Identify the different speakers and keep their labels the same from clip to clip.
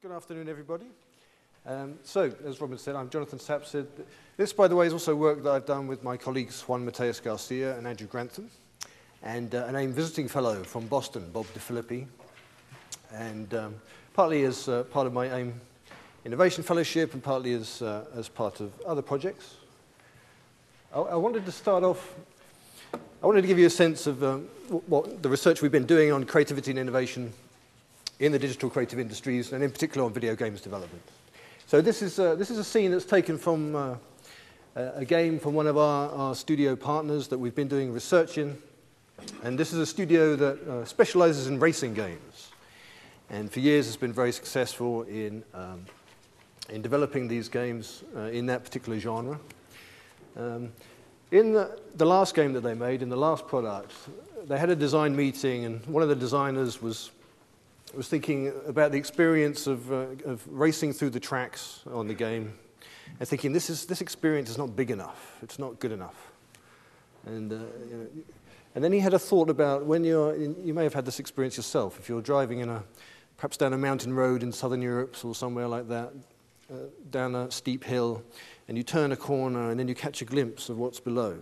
Speaker 1: Good afternoon, everybody. So, as Robin said, I'm Jonathan Sapsed. This, by the way, is also work that I've done with my colleagues Juan Mateus Garcia and Andrew Grantham, and an AIM visiting fellow from Boston, Bob DeFilippi, and partly as part of my AIM Innovation Fellowship and partly as part of other projects. I wanted to start off, I wanted to give you a sense of what the research we've been doing on creativity and innovation in the digital creative industries, and in particular on video games development. So this is a scene that's taken from a game from one of our studio partners that we've been doing research in. And this is a studio that specializes in racing games. And for years has been very successful in developing these games in that particular genre. In the last game that they made, in the last product, they had a design meeting, and one of the designers was thinking about the experience of racing through the tracks on the game, and thinking this experience is not big enough, it's not good enough. And then he had a thought about when you may have had this experience yourself, if you're driving perhaps down a mountain road in southern Europe or somewhere like that, down a steep hill, and you turn a corner and then you catch a glimpse of what's below,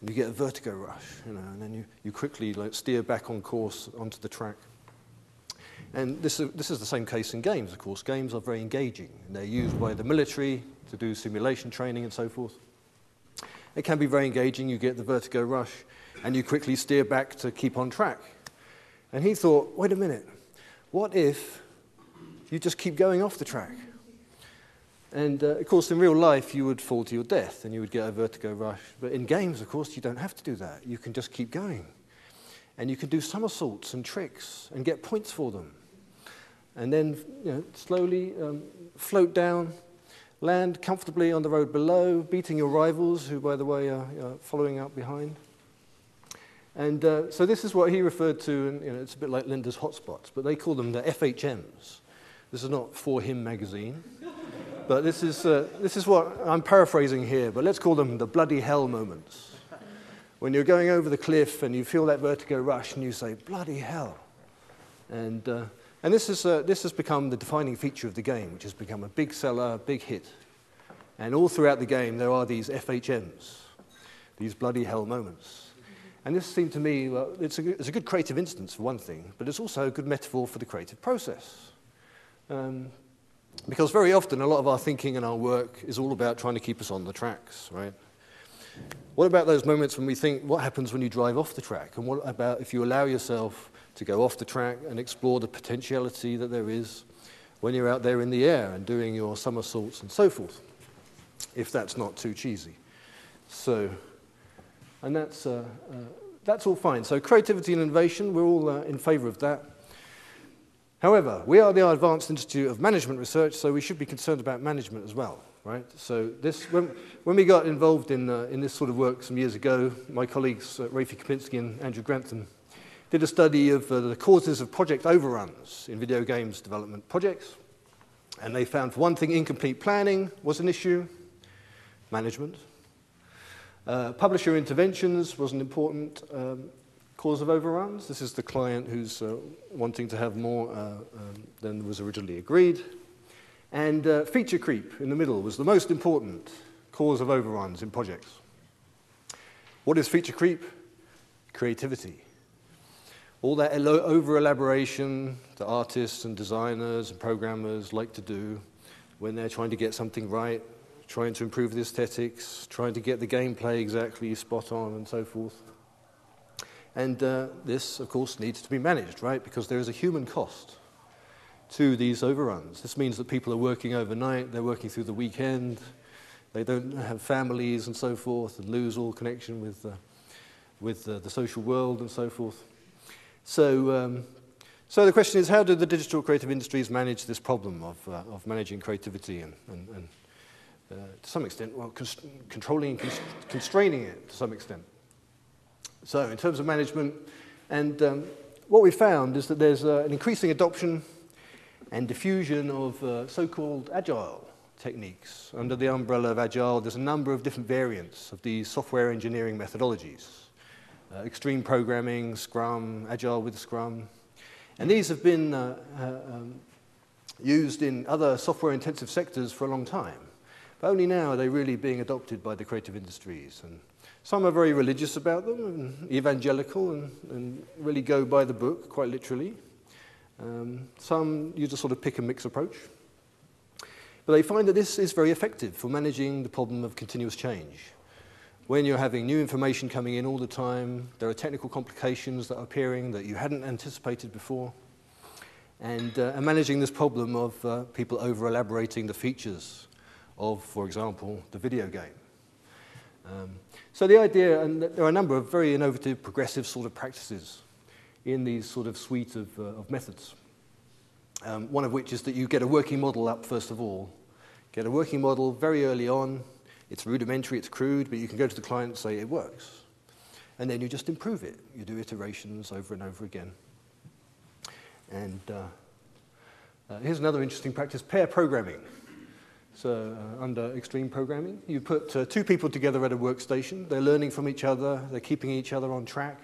Speaker 1: and you get a vertigo rush, and then you quickly steer back on course onto the track. And this is the same case in games, of course. Games are very engaging, and they're used by the military to do simulation training and so forth. It can be very engaging. You get the vertigo rush, and you quickly steer back to keep on track. And he thought, wait a minute, what if you just keep going off the track? And, of course, in real life, you would fall to your death, and you would get a vertigo rush. But in games, of course, you don't have to do that. You can just keep going. And you can do somersaults and tricks and get points for them. And then slowly float down, land comfortably on the road below, beating your rivals, who, by the way, are following up behind. And so this is what he referred to, and it's a bit like Linda's hotspots, but they call them the FHMs. This is not For Him magazine, but this is what I'm paraphrasing here, but let's call them the bloody hell moments. When you're going over the cliff and you feel that vertigo rush and you say, bloody hell. And this has become the defining feature of the game, which has become a big seller, a big hit. And all throughout the game, there are these FHMs, these bloody hell moments. And this seemed to me, well, it's a good creative instance for one thing, but it's also a good metaphor for the creative process. Because very often, a lot of our thinking and our work is all about trying to keep us on the tracks, right? What about those moments when we think, what happens when you drive off the track? And what about if you allow yourself to go off the track and explore the potentiality that there is when you're out there in the air and doing your somersaults and so forth, if that's not too cheesy. So, and that's all fine. So creativity and innovation, we're all in favor of that. However, we are the Advanced Institute of Management Research, so we should be concerned about management as well. Right? So when we got involved in this sort of work some years ago, my colleagues Rafi Kapinski and Andrew Grantham did a study of the causes of project overruns in video games development projects. And they found, for one thing, incomplete planning was an issue, management. Publisher interventions was an important cause of overruns. This is the client who's wanting to have more than was originally agreed. And feature creep in the middle was the most important cause of overruns in projects. What is feature creep? Creativity. All that over-elaboration that artists and designers and programmers like to do when they're trying to get something right, trying to improve the aesthetics, trying to get the gameplay exactly spot on and so forth. And this, of course, needs to be managed, right? Because there is a human cost to these overruns. This means that people are working overnight, they're working through the weekend, they don't have families and so forth, and lose all connection with the social world and so forth. So the question is, how do the digital creative industries manage this problem of managing creativity and to some extent, well, controlling and constraining it to some extent? So in terms of management, and what we found is that there's an increasing adoption and diffusion of so-called agile techniques. Under the umbrella of agile, there's a number of different variants of these software engineering methodologies. Extreme programming, Scrum, agile with Scrum. And these have been used in other software-intensive sectors for a long time. But only now are they really being adopted by the creative industries. And some are very religious about them, and evangelical, and really go by the book, quite literally. Some use a sort of pick-and-mix approach. But they find that this is very effective for managing the problem of continuous change. When you're having new information coming in all the time, there are technical complications that are appearing that you hadn't anticipated before, and managing this problem of people over-elaborating the features of, for example, the video game. So the idea, and there are a number of very innovative, progressive sort of practices in these sort of suite of methods. One of which is that you get a working model up first of all. Get a working model very early on. It's rudimentary, it's crude, but you can go to the client and say it works. And then you just improve it. You do iterations over and over again. And here's another interesting practice, pair programming. So under extreme programming, you put two people together at a workstation. They're learning from each other. They're keeping each other on track.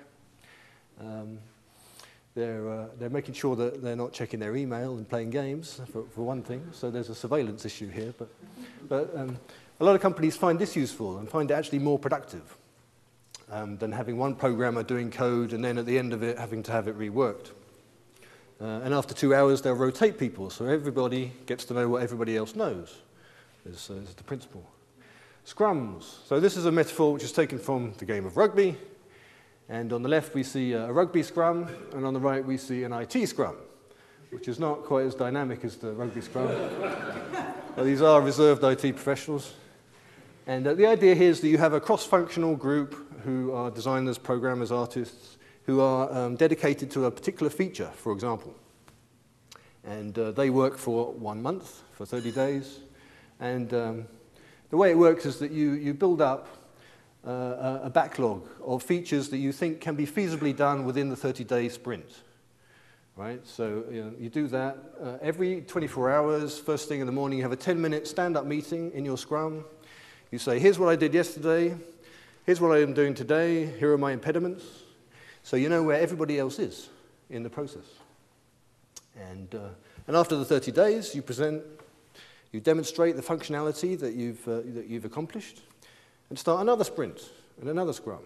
Speaker 1: They're making sure that they're not checking their email and playing games, for one thing. So there's a surveillance issue here. But a lot of companies find this useful and find it actually more productive than having one programmer doing code and then at the end of it having to have it reworked. And after 2 hours, they'll rotate people, so everybody gets to know what everybody else knows, is the principle. Scrums. So this is a metaphor which is taken from the game of rugby. And on the left, we see a rugby scrum, and on the right, we see an IT scrum, which is not quite as dynamic as the rugby scrum. But these are reserved IT professionals. And the idea here is that you have a cross-functional group who are designers, programmers, artists, who are dedicated to a particular feature, for example. And they work for 1 month, for 30 days. And the way it works is that you build up a backlog of features that you think can be feasibly done within the 30-day sprint. Right? So you do that every 24 hours, first thing in the morning, you have a 10-minute stand-up meeting in your Scrum. You say, here's what I did yesterday, here's what I am doing today, here are my impediments. So you know where everybody else is in the process. And after the 30 days, you present, you demonstrate the functionality that you've accomplished, and start another sprint and another Scrum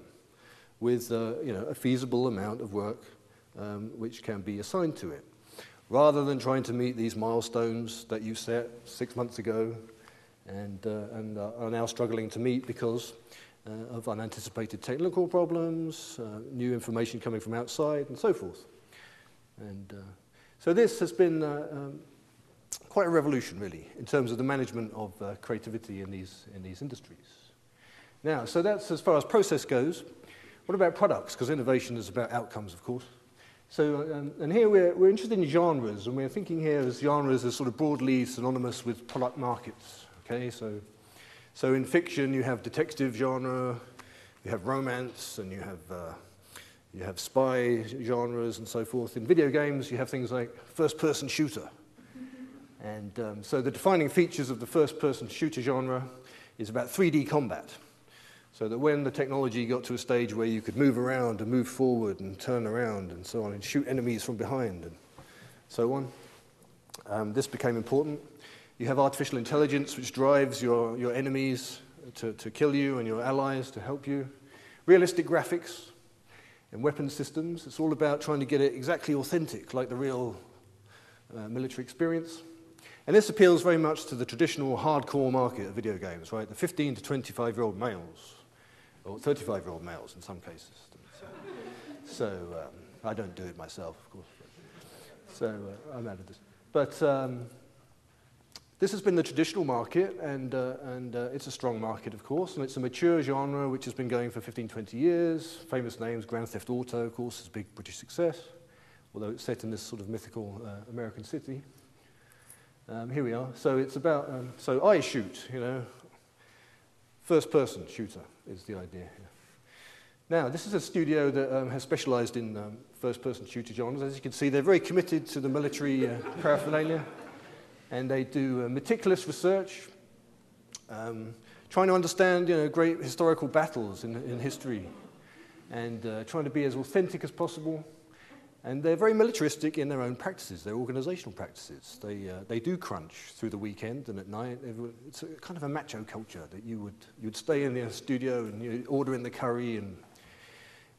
Speaker 1: with a feasible amount of work which can be assigned to it, rather than trying to meet these milestones that you set 6 months ago and are now struggling to meet because of unanticipated technical problems, new information coming from outside, and so forth. And so this has been quite a revolution, really, in terms of the management of creativity in these industries. Now, so that's as far as process goes. What about products? Because innovation is about outcomes, of course. So, and here we're interested in genres, and we're thinking here as genres as sort of broadly synonymous with product markets. Okay, so in fiction you have detective genre, you have romance, and you have spy genres and so forth. In video games you have things like first-person shooter. And so the defining features of the first-person shooter genre is about 3D combat. So that when the technology got to a stage where you could move around and move forward and turn around and so on and shoot enemies from behind and so on, this became important. You have artificial intelligence which drives your enemies to kill you and your allies to help you. Realistic graphics and weapon systems. It's all about trying to get it exactly authentic, like the real military experience. And this appeals very much to the traditional hardcore market of video games, right? The 15 to 25-year-old males, or 35-year-old males in some cases. So I don't do it myself, of course. So I'm out of this. But this has been the traditional market, and it's a strong market, of course, and it's a mature genre which has been going for 15, 20 years. Famous names, Grand Theft Auto, of course, is a big British success, although it's set in this sort of mythical American city. Here we are. So it's about, so I shoot, first-person shooter is the idea here. Now, this is a studio that has specialized in first-person shooter genres. As you can see, they're very committed to the military paraphernalia, and they do meticulous research, trying to understand, great historical battles in history, and trying to be as authentic as possible. And they're very militaristic in their own practices, their organizational practices. They do crunch through the weekend and at night. It's a kind of a macho culture that you'd stay in the studio and you'd order in the curry and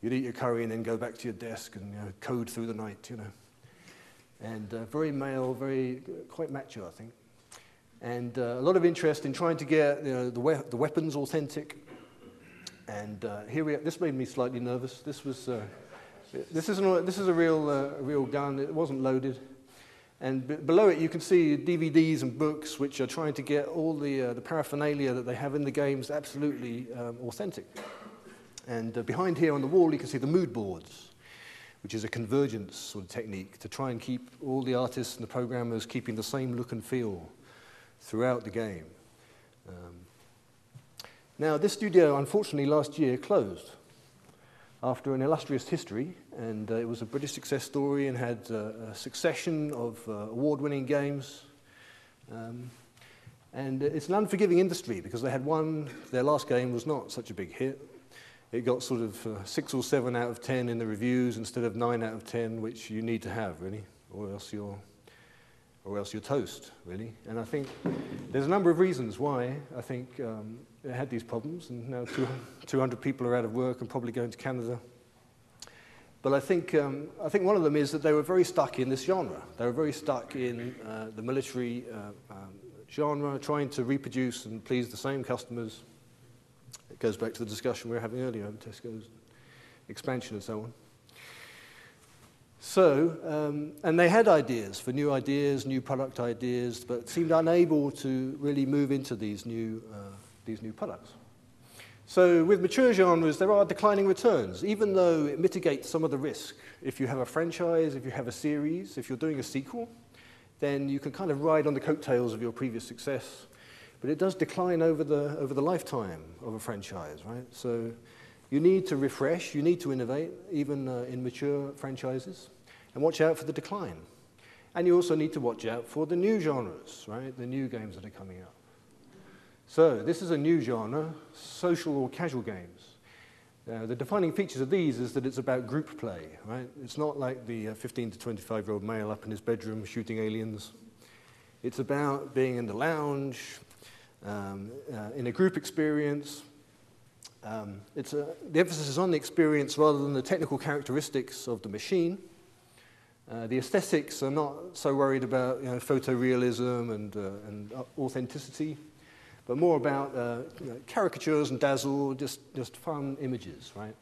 Speaker 1: you'd eat your curry and then go back to your desk and code through the night, And very male, quite macho, I think. And a lot of interest in trying to get the weapons authentic. And this made me slightly nervous. This is a real gun. It wasn't loaded. And below it, you can see DVDs and books which are trying to get all the paraphernalia that they have in the games absolutely authentic. And behind here on the wall, you can see the mood boards, which is a convergence sort of technique to try and keep all the artists and the programmers keeping the same look and feel throughout the game. Now, this studio, unfortunately, last year closed after an illustrious history, and it was a British success story and had a succession of award-winning games. And it's an unforgiving industry because their last game was not such a big hit. It got sort of 6 or 7 out of 10 in the reviews instead of 9 out of 10, which you need to have, really, or else you're toast, really. And I think there's a number of reasons why I think it had these problems, and now 200 people are out of work and probably going to Canada. But I think one of them is that they were very stuck in this genre. They were very stuck in the military genre, trying to reproduce and please the same customers. It goes back to the discussion we were having earlier on Tesco's expansion and so on. So, and they had ideas for new ideas, new product ideas, but seemed unable to really move into these new products. So with mature genres, there are declining returns, even though it mitigates some of the risk. If you have a franchise, if you have a series, if you're doing a sequel, then you can kind of ride on the coattails of your previous success. But it does decline over the lifetime of a franchise, right? So you need to refresh, you need to innovate, even in mature franchises, and watch out for the decline. And you also need to watch out for the new genres, right? The new games that are coming up. So this is a new genre, social or casual games. The defining features of these is that it's about group play, right? It's not like the 15 to 25-year-old male up in his bedroom shooting aliens. It's about being in the lounge, in a group experience. The emphasis is on the experience rather than the technical characteristics of the machine. The aesthetics are not so worried about photorealism and authenticity, but more about caricatures and dazzle, just fun images, right?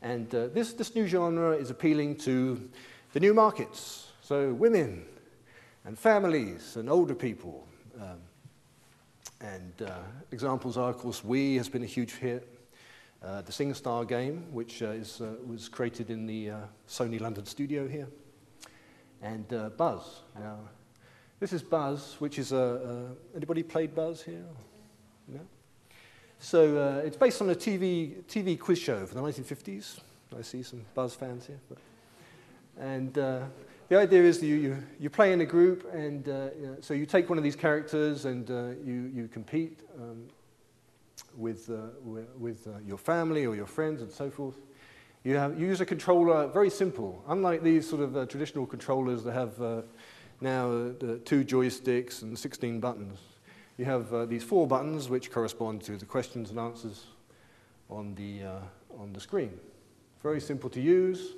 Speaker 1: And this new genre is appealing to the new markets, so women and families and older people. Examples are, of course, Wii has been a huge hit. The SingStar game, which was created in the Sony London studio here. And Buzz. Now, this is Buzz, which is anybody played Buzz here? No? So it's based on a TV quiz show from the 1950s. I see some Buzz fans here. And the idea is that you play in a group, and so you take one of these characters and you compete with your family or your friends and so forth. You use a controller, very simple. Unlike these sort of traditional controllers that have now 2 joysticks and 16 buttons, you have these 4 buttons which correspond to the questions and answers on the screen. Very simple to use.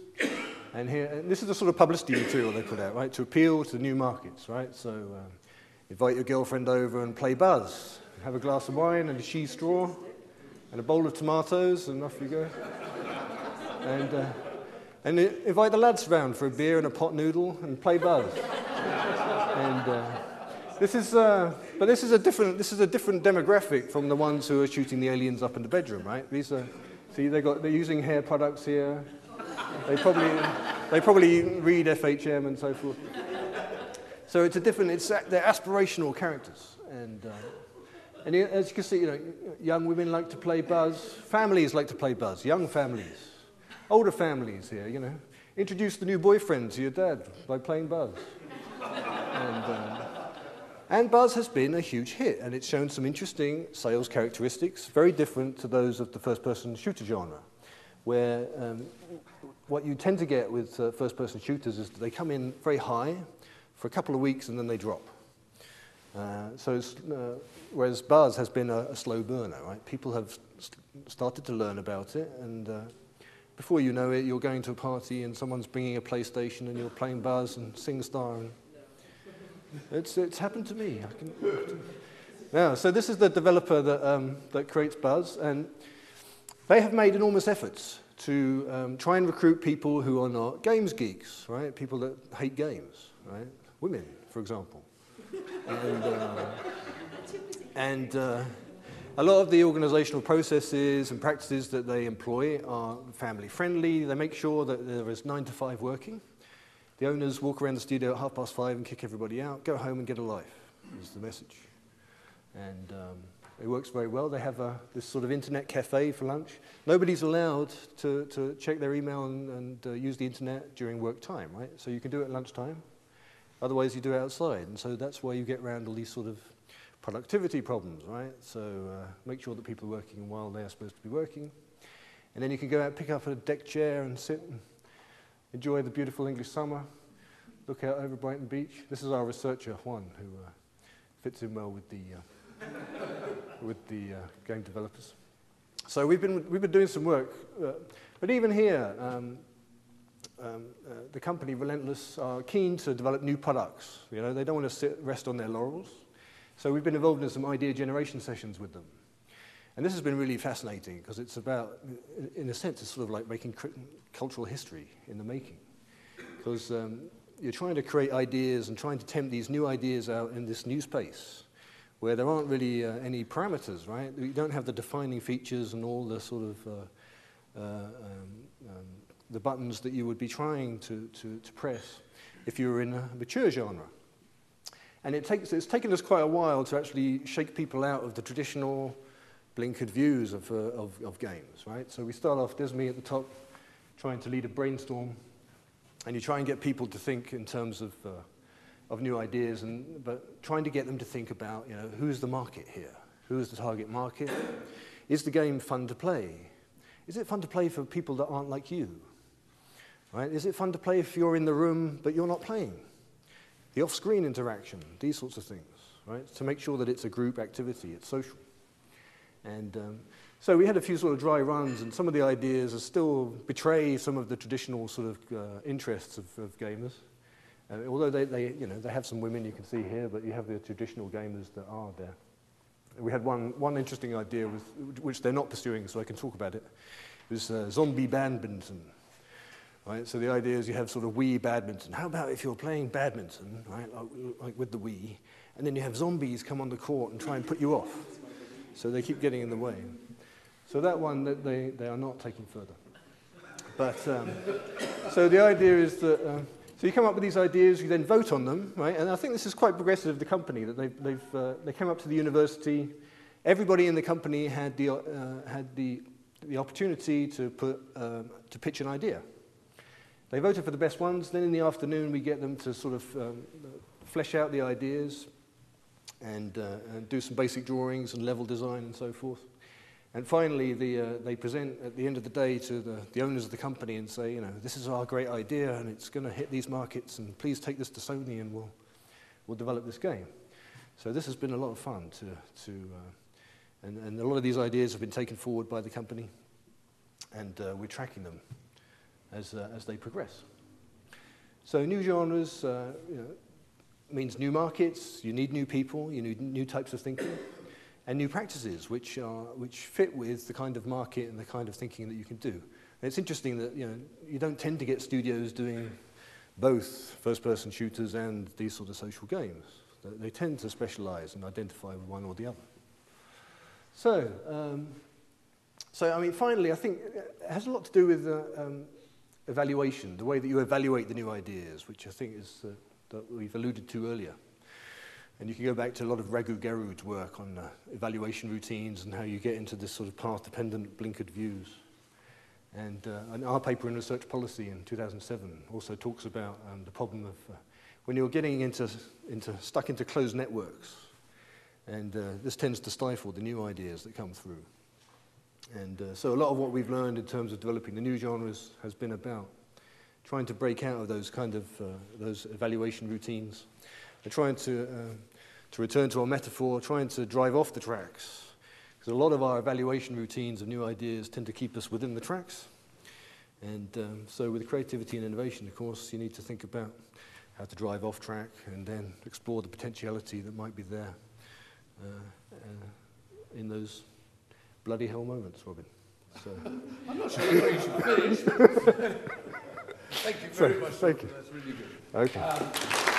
Speaker 1: And this is the sort of publicity material they put out, right, to appeal to the new markets, right? So invite your girlfriend over and play Buzz. Have a glass of wine and a cheese straw and a bowl of tomatoes, and off you go. And invite the lads round for a beer and a pot noodle and play Buzz. And this is a different demographic from the ones who are shooting the aliens up in the bedroom, right? They're using hair products here. They probably read FHM and so forth. So they're aspirational characters, and as you can see, young women like to play Buzz, families like to play Buzz, young families, older families here. Introduce the new boyfriend to your dad by playing Buzz, and Buzz has been a huge hit, and it's shown some interesting sales characteristics, very different to those of the first-person shooter genre. where what you tend to get with first-person shooters is that they come in very high for a couple of weeks and then they drop. Whereas Buzz has been a slow burner, right? People have started to learn about it, and before you know it, you're going to a party and someone's bringing a PlayStation and you're playing Buzz and SingStar. And it's happened to me. Yeah, so this is the developer that creates Buzz, and they have made enormous efforts to try and recruit people who are not games geeks, right? People that hate games, right? Women, for example. And a lot of the organizational processes and practices that they employ are family friendly. They make sure that there is 9 to 5 working. The owners walk around the studio at 5:30 and kick everybody out. Go home and get a life, is the message. And it works very well. They have this sort of internet cafe for lunch. Nobody's allowed to check their email and use the internet during work time, right? So you can do it at lunchtime. Otherwise, you do it outside. And so that's why you get around all these sort of productivity problems, right? So make sure that people are working while they're supposed to be working. And then you can go out, pick up a deck chair and sit and enjoy the beautiful English summer, look out over Brighton Beach. This is our researcher, Juan, who fits in well with the game developers. So we've been doing some work, but even here, the company Relentless are keen to develop new products. You know, they don't want to rest on their laurels. So we've been involved in some idea generation sessions with them. And this has been really fascinating because it's about, in a sense, it's sort of like making cultural history in the making. Because you're trying to create ideas and trying to tempt these new ideas out in this new space where there aren't really any parameters, right? You don't have the defining features and all the sort of the buttons that you would be trying to press if you were in a mature genre. And it's taken us quite a while to actually shake people out of the traditional blinkered views of games, right? So we start off, there's me at the top, trying to lead a brainstorm, and you try and get people to think in terms of new ideas, but trying to get them to think about, you know, who's the market here? Who's the target market? Is the game fun to play? Is it fun to play for people that aren't like you? Right? Is it fun to play if you're in the room but you're not playing? The off-screen interaction, these sorts of things, right? To make sure that it's a group activity, it's social. And so we had a few sort of dry runs, and some of the ideas still betray some of the traditional sort of interests of gamers. Although they have some women you can see here, but you have the traditional gamers that are there. We had one interesting idea which they're not pursuing, so I can talk about it. It was zombie badminton. Right, so the idea is you have sort of Wii badminton. How about if you're playing badminton, right, like with the Wii, and then you have zombies come on the court and try and put you off. So they keep getting in the way. So that one, they are not taking further. But, so the idea is that, so you come up with these ideas, you then vote on them, right? And I think this is quite progressive of the company, that they came up to the university. Everybody in the company had the opportunity to pitch an idea. They voted for the best ones. Then in the afternoon, we get them to sort of flesh out the ideas and do some basic drawings and level design and so forth. And finally, they present at the end of the day to the owners of the company and say, you know, this is our great idea and it's going to hit these markets, and please take this to Sony and we'll develop this game. So this has been a lot of fun and a lot of these ideas have been taken forward by the company, and we're tracking them as they progress. So new genres means new markets, you need new people, you need new types of thinking, and new practices which fit with the kind of market and the kind of thinking that you can do. And it's interesting that you don't tend to get studios doing both first-person shooters and these sort of social games. They tend to specialize and identify with one or the other. So I mean, finally, I think it has a lot to do with evaluation, the way that you evaluate the new ideas, which I think is that we've alluded to earlier. And you can go back to a lot of Raghu Garud's work on evaluation routines and how you get into this sort of path-dependent blinkered views. And our paper in Research Policy in 2007 also talks about the problem of when you're getting stuck into closed networks, and this tends to stifle the new ideas that come through. And so a lot of what we've learned in terms of developing the new genres has been about trying to break out of those kind of those evaluation routines, and trying to return to our metaphor, trying to drive off the tracks. Because a lot of our evaluation routines of new ideas tend to keep us within the tracks. And so with creativity and innovation, of course, you need to think about how to drive off track and then explore the potentiality that might be there in those bloody hell moments, Robin. So.
Speaker 2: I'm not sure where you should finish. Thank you very much.
Speaker 1: Thank you.
Speaker 2: That's really good.
Speaker 1: Okay.